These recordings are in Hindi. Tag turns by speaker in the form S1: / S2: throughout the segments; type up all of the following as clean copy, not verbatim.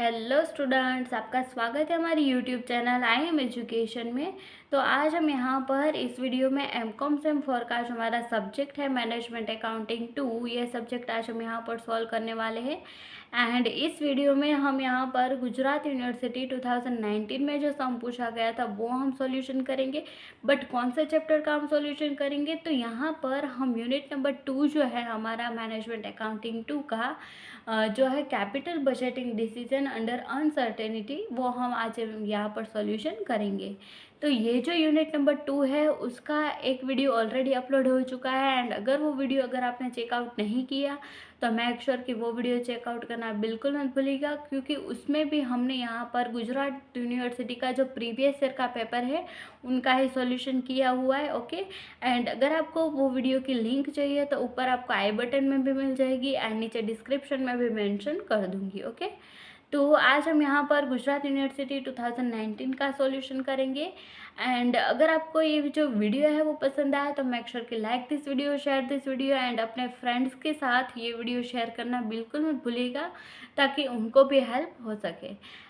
S1: हेलो स्टूडेंट्स, आपका स्वागत है हमारी YouTube channel I am education में। तो आज हम यहाँ पर इस वीडियो में एमकॉम सेम 4 का जो हमारा सब्जेक्ट है मैनेजमेंट अकाउंटिंग 2, ये सब्जेक्ट आज हम यहाँ पर सॉल्व करने वाले हैं। एंड इस वीडियो में हम यहाँ पर गुजरात यूनिवर्सिटी 2019 में जो सम पूछा गया था वो हम सॉल्यूशन करेंगे। बट कौन से चैप्टर का हम सॉल्यूशन करेंगे, तो यहाँ पर हम यूनिट नंबर 2 जो है हमारा मैनेजमेंट अकाउंटिंग 2 का जो है capital budgeting decision under uncertainty, वो हम आज यहाँ पर सॉल्यूशन करेंगे। तो ये जो यूनिट नंबर 2 है उसका एक वीडियो ऑलरेडी अपलोड हो चुका है। एंड अगर वो वीडियो अगर आपने चेकआउट नहीं किया तो मेक श्योर कि वो वीडियो चेकआउट करना बिल्कुल मत भूलिएगा, क्योंकि उसमें भी हमने यहाँ पर गुजरात यूनिवर्सिटी का जो प्रीवियस ईयर का पेपर है उनका ही सॉल्यूशन किया हुआ है। ओके, एंड अगर आपको वो वीडियो की लिंक चाहिए तो ऊपर आपको आई बटन में भी मिल जाएगी एंड नीचे डिस्क्रिप्शन में भी मेंशन कर दूंगी। ओके, तो आज हम यहाँ पर गुजरात यूनिवर्सिटी 2019 का सॉल्यूशन करेंगे। एंड अगर आपको ये जो वीडियो है वो पसंद आया तो मेक श्योर कि like this video, share this video and अपने फ्रेंड्स के साथ ये वीडियो शेयर करना बिल्कुल मत भूलिएगा, ताकि उनको भी हेल्प हो सके।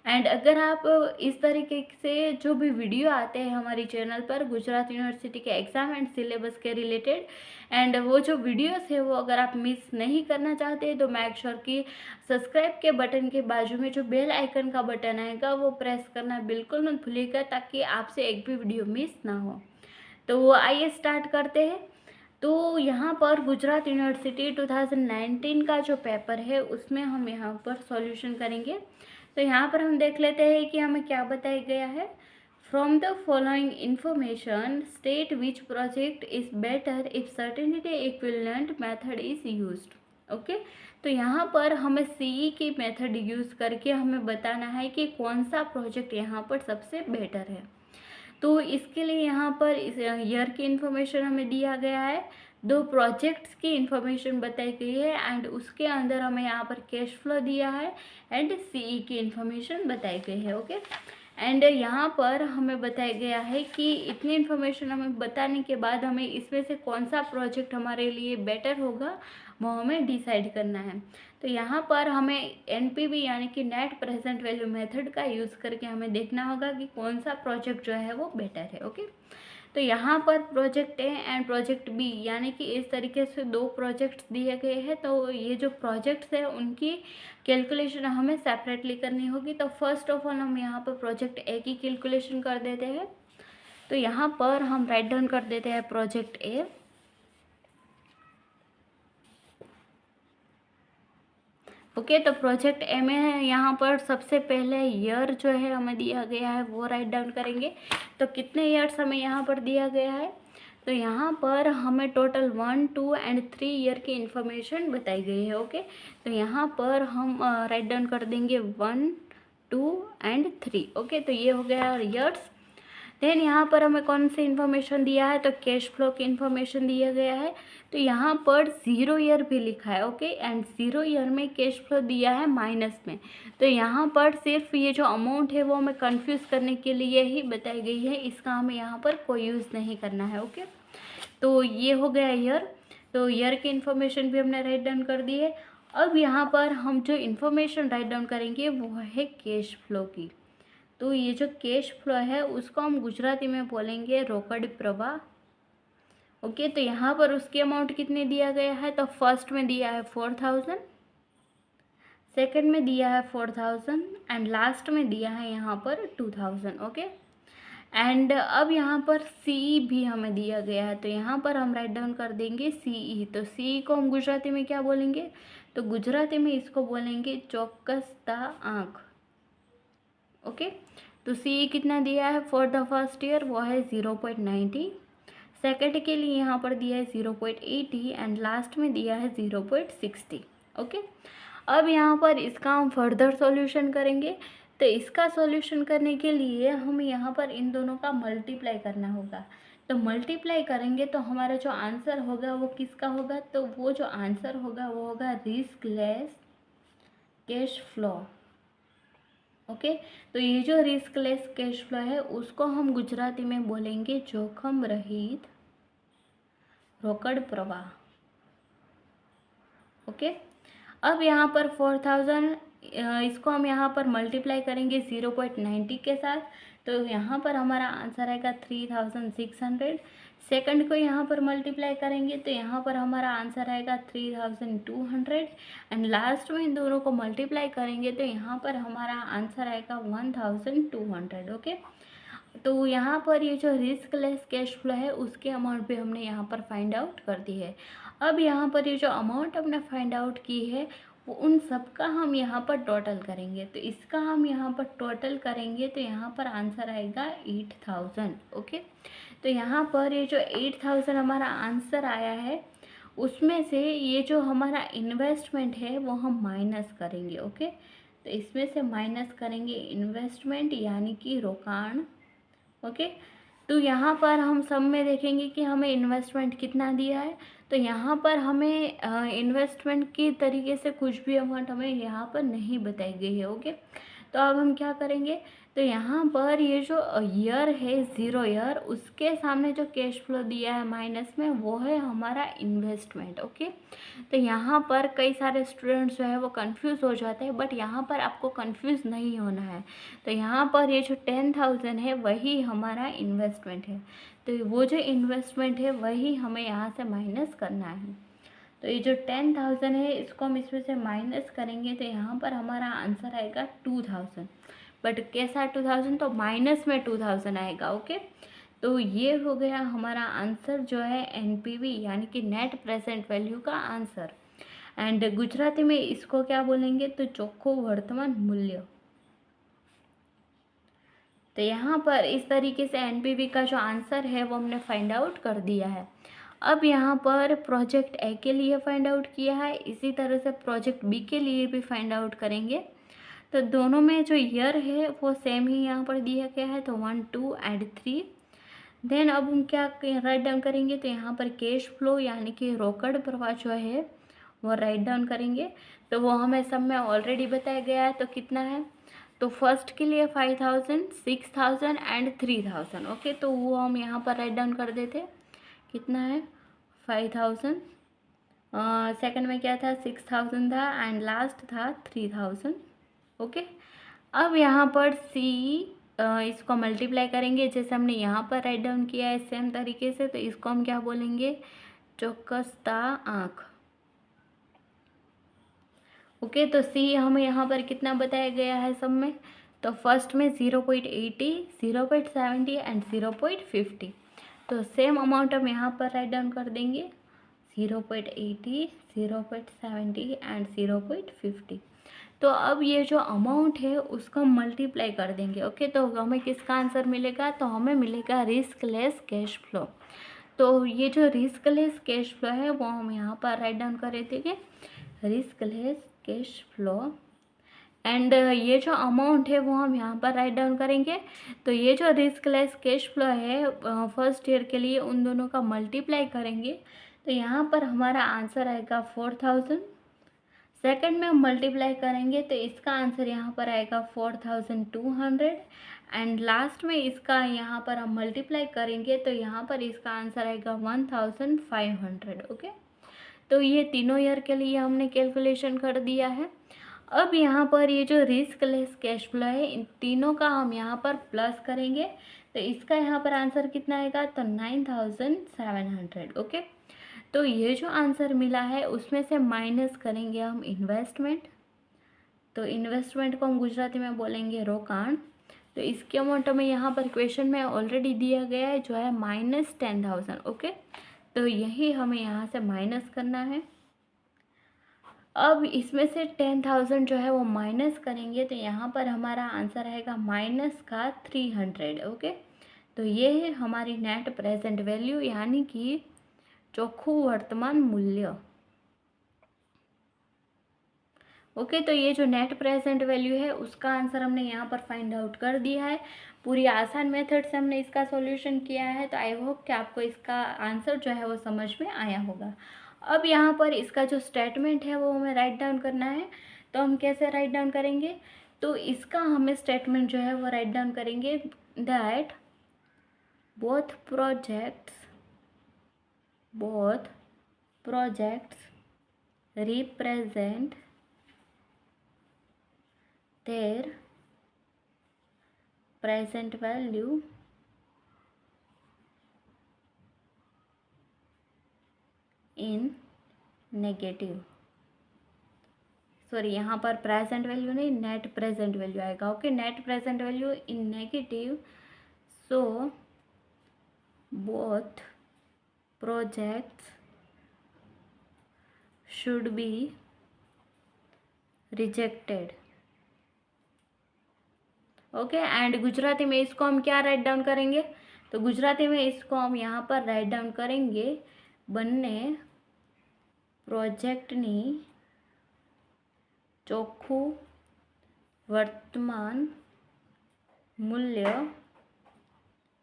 S1: एंड अगर आप इस तरीके से जो भी वीडियो आते हैं हमारी चैनल पर गुजरात यूनिवर्सिटी के एग्ज़ाम एंड सिलेबस के रिलेटेड, एंड वो जो वीडियोस है वो अगर आप मिस नहीं करना चाहते तो मेक श्योर कि सब्सक्राइब के बटन के बाजू में जो बेल आइकन का बटन आएगा वो प्रेस करना बिल्कुल मत भूलिएगा, ताकि आपसे एक भी वीडियो मिस ना हो। तो आइए स्टार्ट करते हैं। तो यहाँ पर गुजरात यूनिवर्सिटी 2019 का जो पेपर है उसमें हम यहाँ पर सॉल्यूशन करेंगे। तो यहाँ पर हम देख लेते हैं कि हमें क्या बताया गया है। From the following information state which project is better if certainty equivalent method is used. Okay, तो यहाँ पर हमें सीई की मेथड यूज़ करके हमें बताना है कि कौन सा प्रोजेक्ट यहाँ पर सबसे बेटर है। तो इसके लिए यहाँ पर इस ईयर की इन्फॉर्मेशन हमें दिया गया है, दो प्रोजेक्ट्स की इन्फॉर्मेशन बताई गई है एंड उसके अंदर हमें यहाँ पर कैश फ्लो दिया है एंड सीई की इन्फॉर्मेशन बताई गई है। ओके, एंड यहाँ पर हमें बताया गया है कि इतनी इन्फॉर्मेशन हमें बताने के बाद हमें इसमें से कौन सा प्रोजेक्ट हमारे लिए बेटर होगा वो हमें डिसाइड करना है। तो यहाँ पर हमें एनपीवी यानी कि नेट प्रेजेंट वैल्यू मेथड का यूज़ करके हमें देखना होगा कि कौन सा प्रोजेक्ट जो है वो बेटर है। ओके, तो यहाँ पर project A and project B यानी कि इस तरीके से दो प्रोजेक्ट्स दिए गए हैं। तो ये जो प्रोजेक्ट्स है उनकी कैलकुलेशन हमें सेपरेटली करनी होगी। तो फर्स्ट ऑफ ऑल हम यहाँ पर प्रोजेक्ट ए की कैलकुलेशन कर देते हैं। तो यहाँ पर हम राइट डाउन कर देते हैं प्रोजेक्ट ए। ओके, तो प्रोजेक्ट ए में है यहाँ पर सबसे पहले ईयर जो है हमें दिया गया है वो राइट डाउन करेंगे। तो कितने ईयर्स हमें यहाँ पर दिया गया है, तो यहाँ पर हमें टोटल 1, 2 एंड 3 ईयर की इन्फॉर्मेशन बताई गई है। ओके, तो यहाँ पर हम राइट डाउन कर देंगे 1, 2 एंड 3। ओके, तो ये हो गया ईयर्स। देन यहाँ पर हमें कौन सी इन्फॉर्मेशन दिया है, तो कैश फ्लो की इन्फॉर्मेशन दिया गया है। तो यहाँ पर 0 ईयर भी लिखा है। ओके, एंड 0 ईयर में कैश फ्लो दिया है माइनस में। तो यहाँ पर सिर्फ ये जो अमाउंट है वो हमें कंफ्यूज करने के लिए ही बताई गई है, इसका हमें यहाँ पर कोई यूज़ नहीं करना है। ओके, तो ये हो गया ईयर। तो ईयर की इन्फॉर्मेशन भी हमने राइट डाउन कर दी है। अब यहाँ पर हम जो इन्फॉर्मेशन राइट डाउन करेंगे वो है कैश फ्लो की। तो ये जो कैश फ्लो है उसको हम गुजराती में बोलेंगे रोकड़ प्रवाह। ओके, तो यहाँ पर उसकी अमाउंट कितनी दिया गया है, तो फर्स्ट में दिया है 4000, सेकंड में दिया है 4000 एंड लास्ट में दिया है यहाँ पर 2000। ओके, एंड अब यहाँ पर सीई भी हमें दिया गया है। तो यहाँ पर हम राइट डाउन कर देंगे सीई। तो सीई को हम गुजराती में क्या बोलेंगे, तो गुजराती में इसको बोलेंगे चौकसता आँख। ओके, तो सी कितना दिया है फॉर द फर्स्ट ईयर, वो है 0.90, सेकेंड के लिए यहाँ पर दिया है 0.80 एंड लास्ट में दिया है 0.60। ओके, अब यहाँ पर इसका हम फर्दर सॉल्यूशन करेंगे। तो इसका सॉल्यूशन करने के लिए हमें यहाँ पर इन दोनों का मल्टीप्लाई करना होगा। तो मल्टीप्लाई करेंगे तो हमारा जो आंसर होगा वो किसका होगा, तो वो जो आंसर होगा वो होगा risk less cash flow. Okay, तो ये जो रिस्क लेस कैश फ्लो है उसको हम गुजराती में बोलेंगे जोखम रहित रोकड़ प्रवाह। ओके, अब यहाँ पर 4000 इसको हम यहाँ पर मल्टीप्लाई करेंगे 0.90 के साथ, तो यहाँ पर हमारा आंसर आएगा 3600। सेकंड को यहाँ पर मल्टीप्लाई करेंगे तो यहाँ पर हमारा आंसर आएगा 3200। एंड लास्ट में इन दोनों को मल्टीप्लाई करेंगे तो यहाँ पर हमारा आंसर आएगा 1200। ओके, तो यहाँ पर ये जो रिस्क लेस कैश फ्लो है उसके अमाउंट भी हमने यहाँ पर फाइंड आउट कर दी है। अब यहाँ पर ये जो अमाउंट हमने फाइंड आउट की है वो उन सब का हम यहाँ पर टोटल करेंगे, तो इसका हम यहाँ पर टोटल करेंगे तो यहाँ पर आंसर आएगा 8000। ओके, तो यहाँ पर ये जो 8000 हमारा आंसर आया है उसमें से ये जो हमारा इन्वेस्टमेंट है वो हम माइनस करेंगे। ओके, तो इसमें से माइनस करेंगे इन्वेस्टमेंट यानी कि रोकाण। ओके, तो यहाँ पर हम सब में देखेंगे कि हमें इन्वेस्टमेंट कितना दिया है, तो यहाँ पर हमें इन्वेस्टमेंट के तरीके से कुछ भी अमाउंट हमें यहाँ पर नहीं बताई गई है। ओके, तो अब हम क्या करेंगे, तो यहाँ पर ये जो ईयर है 0 ईयर उसके सामने जो कैश फ्लो दिया है माइनस में वो है हमारा इन्वेस्टमेंट। ओके, तो यहाँ पर कई सारे स्टूडेंट्स जो है वो कंफ्यूज हो जाते हैं, बट यहाँ पर आपको कंफ्यूज नहीं होना है। तो यहाँ पर ये जो 10,000 है वही हमारा इन्वेस्टमेंट है, तो वो जो इन्वेस्टमेंट है वही हमें यहाँ से माइनस करना है। तो ये जो 10,000 है इसको हम इसमें से माइनस करेंगे तो यहाँ पर हमारा आंसर आएगा 2000। बट कैसा 2000, तो माइनस में 2000 आएगा। ओके, तो ये हो गया हमारा आंसर जो है एनपीवी यानी कि नेट प्रेजेंट वैल्यू का आंसर। एंड गुजराती में इसको क्या बोलेंगे, तो चोख्खो वर्तमान मूल्य। तो यहाँ पर इस तरीके से एनपीवी का जो आंसर है वो हमने फाइंड आउट कर दिया है। अब यहाँ पर प्रोजेक्ट ए के लिए फाइंड आउट किया है, इसी तरह से प्रोजेक्ट बी के लिए भी फाइंड आउट करेंगे। तो दोनों में जो ईयर है वो सेम ही यहाँ पर दिया गया है, तो 1 2 एंड 3। देन अब हम क्या राइट डाउन करेंगे, तो यहाँ पर कैश फ्लो यानी कि रोकड़ प्रवाह जो है वो राइट डाउन करेंगे। तो वो हमें सब में ऑलरेडी बताया गया है, तो कितना है, तो फर्स्ट के लिए 5000, 6000 एंड 3000। ओके, तो वो हम यहाँ पर राइट डाउन कर देते, कितना है 5000, सेकंड में क्या था 6000 था एंड लास्ट था 3000। ओके, अब यहाँ पर सी इसको मल्टीप्लाई करेंगे जैसे हमने यहाँ पर राइट डाउन किया है सेम तरीके से, तो इसको हम क्या बोलेंगे, चौकसता आँख। ओके, तो सी हमें यहाँ पर कितना बताया गया है सब में, तो फर्स्ट में 0.80, 0.70 एंड 0.50। तो सेम अमाउंट हम यहाँ पर राइट डाउन कर देंगे, 0.80, 0.70 एंड 0.50। तो अब ये जो अमाउंट है उसको हम मल्टीप्लाई कर देंगे। ओके, तो हमें किसका आंसर मिलेगा, तो हमें मिलेगा रिस्क लेस कैश फ्लो। तो ये जो रिस्क लेस कैश फ्लो है वो हम यहाँ पर राइट डाउन कर देंगे, risk less cash flow. And ये जो अमाउंट है वो हम यहाँ पर राइट डाउन करेंगे। तो ये जो रिस्क लेस कैश फ्लो है फर्स्ट ईयर के लिए उन दोनों का मल्टीप्लाई करेंगे तो यहाँ पर हमारा आंसर आएगा 4000। सेकंड में हम मल्टीप्लाई करेंगे तो इसका आंसर यहाँ पर आएगा 4200। एंड लास्ट में इसका यहाँ पर हम मल्टीप्लाई करेंगे तो यहाँ पर इसका आंसर आएगा 1500। ओके, तो ये तीनों ईयर के लिए हमने कैलकुलेशन कर दिया है। अब यहाँ पर ये जो रिस्क लेस कैश फ्लो है इन तीनों का हम यहाँ पर प्लस करेंगे तो इसका यहाँ पर आंसर कितना आएगा, तो 9700। ओके, तो ये जो आंसर मिला है उसमें से माइनस करेंगे हम इन्वेस्टमेंट। तो इन्वेस्टमेंट को हम गुजराती में बोलेंगे रोकाण। तो इसके अमाउंट में यहाँ पर क्वेश्चन में ऑलरेडी दिया गया है जो है -10,000। ओके, तो यही हमें यहाँ से माइनस करना है। अब इसमें से 10,000 जो है वो माइनस करेंगे तो यहाँ पर हमारा आंसर आएगा माइनस का 300। ओके, तो ये है हमारी नेट प्रेजेंट वैल्यू यानी कि चोखू वर्तमान मूल्य। ओके, तो ये जो नेट प्रेजेंट वैल्यू है उसका आंसर हमने यहाँ पर फाइंड आउट कर दिया है। पूरी आसान मेथड से हमने इसका सॉल्यूशन किया है। तो आई होप कि आपको इसका आंसर जो है वो समझ में आया होगा। अब यहाँ पर इसका जो स्टेटमेंट है वो हमें राइट डाउन करना है। तो हम कैसे राइट डाउन करेंगे, तो इसका हमें स्टेटमेंट जो है वो राइट डाउन करेंगे that both projects represent their present value in negative, sorry यहाँ पर प्रेजेंट वैल्यू नहीं, नेट प्रेजेंट वैल्यू आएगा. Okay, net present value in negative. So both projects should be rejected. Okay, and Gujarati में इसको हम क्या राइट डाउन करेंगे? तो गुजराती में इसको हम यहाँ पर राइट डाउन करेंगे, बन्ने प्रोजेक्टनी ચોખ્ખું વર્તમાન મૂલ્ય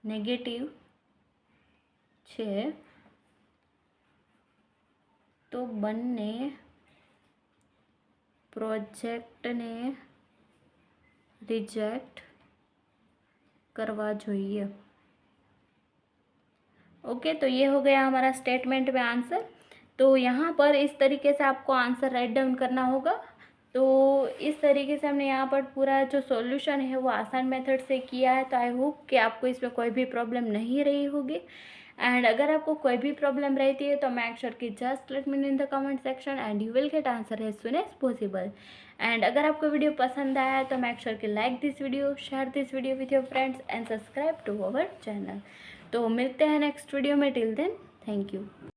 S1: નેગેટિવ છે, તો બંને પ્રોજેક્ટને રિજેક્ટ करवा જોઈએ. ओके, तो ये हो गया हमारा स्टेटमेंट में आंसर. तो यहाँ पर इस तरीके से आपको आंसर राइट डाउन करना होगा. तो इस तरीके से हमने यहाँ पर पूरा जो सॉल्यूशन है वो आसान मेथड से किया है. तो आई होप कि आपको इसमें कोई भी प्रॉब्लम नहीं रही होगी. एंड अगर आपको कोई भी प्रॉब्लम रहती है तो मेक श्योर कि just let me know in the comment section and you will get answer as soon as possible. And अगर आपको वीडियो पसंद आया है तो मेक श्योर कि like this video, share this video with your friends and subscribe to our channel. तो मिलते हैं नेक्स्ट वीडियो में. Till then, thank you.